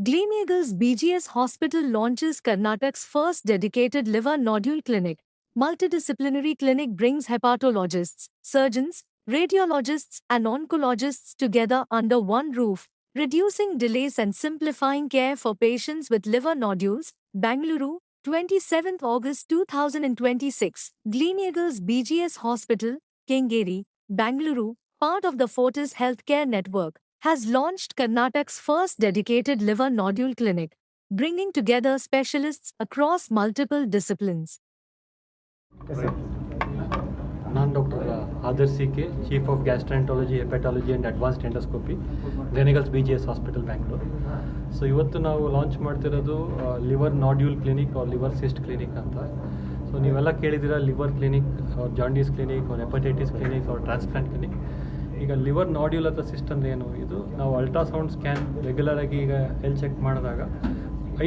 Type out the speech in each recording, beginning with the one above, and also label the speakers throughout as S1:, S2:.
S1: Gleneagles BGS Hospital launches Karnataka's first dedicated liver nodule clinic. Multidisciplinary clinic brings hepatologists, surgeons, radiologists, and oncologists together under one roof, reducing delays and simplifying care for patients with liver nodules. Bangalore, 27th August 2026. Gleneagles BGS Hospital, Kengeri, Bangalore, part of the Fortis Healthcare Network, has launched Karnataka's first dedicated liver nodule clinic, bringing together specialists across multiple disciplines.
S2: ನಾನು doctor Adarsh CK, chief of gastroenterology, hepatology and advanced endoscopy, Gleneagles BGS hospital Bangalore. So ಇವತ್ತು ನಾವು launch ಮಾಡ್ತಿರೋದು liver nodule clinic or liver cyst clinic ಅಂತ. So ನೀವೆಲ್ಲ ಕೇಳಿದ್ದೀರಾ liver clinic or jaundice clinic or hepatitis clinic or transplant clinic. ಈಗ liver nodule ಅಥವಾ cyst ಅಂದರೆ ಏನು? ಇದು ನಾವು ಅಲ್ಟ್ರಾಸೌಂಡ್ ಸ್ಕ್ಯಾನ್ ರೆಗ್ಯುಲರಾಗಿ ಈಗ ಹೆಲ್ತ್ ಚೆಕ್ ಮಾಡಿದಾಗ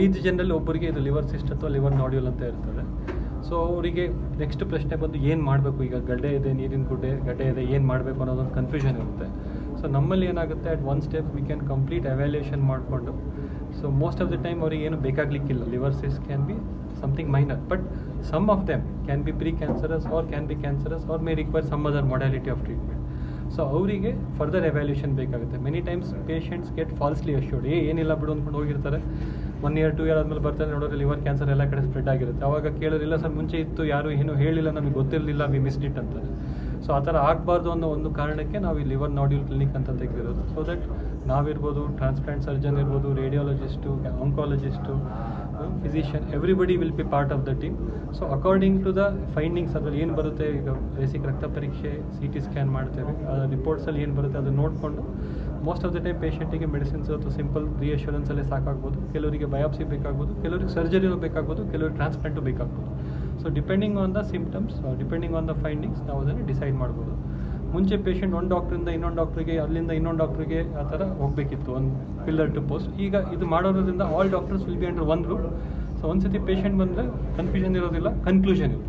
S2: 5 ಜನರಲ್ಲಿ ಒಬ್ಬರಿಗೆ ಇದು ಲಿವರ್ ಸಿಸ್ಟ್ ಅಥವಾ ಲಿವರ್ ನಾಡ್ಯೂಲ್ ಅಂತ ಇರ್ತದೆ. ಸೊ ಅವರಿಗೆ ನೆಕ್ಸ್ಟ್ ಪ್ರಶ್ನೆ ಬಂದು ಏನು ಮಾಡಬೇಕು, ಈಗ ಗಡ್ಡೆ ಇದೆ, ನೀರಿನ ಗಡ್ಡೆ ಇದೆ, ಏನು ಮಾಡಬೇಕು ಅನ್ನೋದೊಂದು ಕನ್ಫ್ಯೂಷನ್ ಇರುತ್ತೆ. ಸೊ ನಮ್ಮಲ್ಲಿ ಏನಾಗುತ್ತೆ, at one step we can complete evaluation ಮಾಡಿಕೊಂಡು, so most of the time ಅವ್ರಿಗೆ ಏನು ಬೇಕಾಗಲಿಕ್ಕಿಲ್ಲ. Liver cyst can be something minor, but some of them can be precancerous or can be cancerous or may require some other modality of treatment. So ಅವರಿಗೆ further evaluation ಬೇಕಾಗುತ್ತೆ. Many times patients get falsely assured, ಏನಿಲ್ಲ ಬಿಡು ಅಂದ್ಕೊಂಡು ಹೋಗಿರ್ತಾರೆ. 1 year 2 year ಆದಮೇಲೆ ಬರ್ತಾರೆ, ನೋಡೋದ್ರೆ liver cancer ಎಲ್ಲ ಕಡೆ ಸ್ಪ್ರೆಡ್ ಆಗಿರುತ್ತೆ. ಆವಾಗ ಕೇಳೋರಿಲ್ಲ ಸರ್ ಮುಂಚೆ ಇತ್ತು, ಯಾರು ಏನು ಹೇಳಿಲ್ಲ, ನಮಗೆ ಗೊತ್ತಿರಲಿಲ್ಲ, ವಿ ಮಿಸ್ಡ್ ಇಟ್ ಅಂತಾರೆ. ಸೊ ಆ ಥರ ಆಗಬಾರ್ದು ಅನ್ನೋ ಒಂದು ಕಾರಣಕ್ಕೆ ನಾವು ಈ ಲಿವರ್ ನಾಡ್ಯೂಲ್ ಕ್ಲಿನಿಕ್ ಅಂತ ತೆಗೆದಿರೋದು. ಸೊ ದಟ್ ನಾವಿರ್ಬೋದು, ಟ್ರಾನ್ಸ್ಪ್ಲಾಂಟ್ ಸರ್ಜನ್ ಇರ್ಬೋದು, radiologist, oncologist, physician, everybody will be part of the team. So according to the findings ಅದರಲ್ಲಿ ಏನು ಬರುತ್ತೆ, ಈಗ ಬೇಸಿಕ್ ರಕ್ತ ಪರೀಕ್ಷೆ, CT ಸ್ಕ್ಯಾನ್ ಮಾಡ್ತೇವೆ, ರಿಪೋರ್ಟ್ಸಲ್ಲಿ ಏನು ಬರುತ್ತೆ ಅದನ್ನು ನೋಡಿಕೊಂಡು ಮೋಸ್ಟ್ ಆಫ್ ದ ಟೈಮ್ ಪೇಷಂಟಿಗೆ ಮೆಡಿಸಿನ್ಸ್ ಅಥವಾ ಸಿಂಪಲ್ ರಿಯಶ್ಯೂರೆನ್ಸಲ್ಲೇ ಸಾಕಾಗ್ಬೋದು. ಕೆಲವರಿಗೆ ಬಯಾಪ್ಸಿ ಬೇಕಾಗ್ಬೋದು, ಕೆಲವರಿಗೆ ಸರ್ಜರಿನೂ ಬೇಕಾಗ್ಬೋದು, ಕೆಲವರಿಗೆ ಟ್ರಾನ್ಸ್ಪ್ಲಾಂಟು ಬೇಕಾಗ್ಬೋದು. So depending on the symptoms, depending on the findings ನಾವು ಅದನ್ನು ಡಿಸೈಡ್ ಮಾಡ್ಬೋದು. ಮುಂಚೆ ಪೇಷಂಟ್ ಒಂದು ಡಾಕ್ಟ್ರಿಂದ ಇನ್ನೊಂದು ಡಾಕ್ಟ್ರಿಗೆ, ಅಲ್ಲಿಂದ ಇನ್ನೊಂದು ಡಾಕ್ಟ್ರಿಗೆ ಆ ಥರ ಹೋಗಬೇಕಿತ್ತು, ಒಂದು ಪಿಲ್ಲರ್ ಟು ಪೋಸ್ಟ್. ಈಗ ಇದು ಮಾಡೋದ್ರಿಂದ all doctors will be under one room. So ಒಂದು ಸತಿ ಪೇಷಂಟ್ ಬಂದರೆ ಕನ್ಫ್ಯೂಷನ್ ಇರೋದಿಲ್ಲ, ಕನ್ಕ್ಲೂಷನ್ ಇರುತ್ತೆ.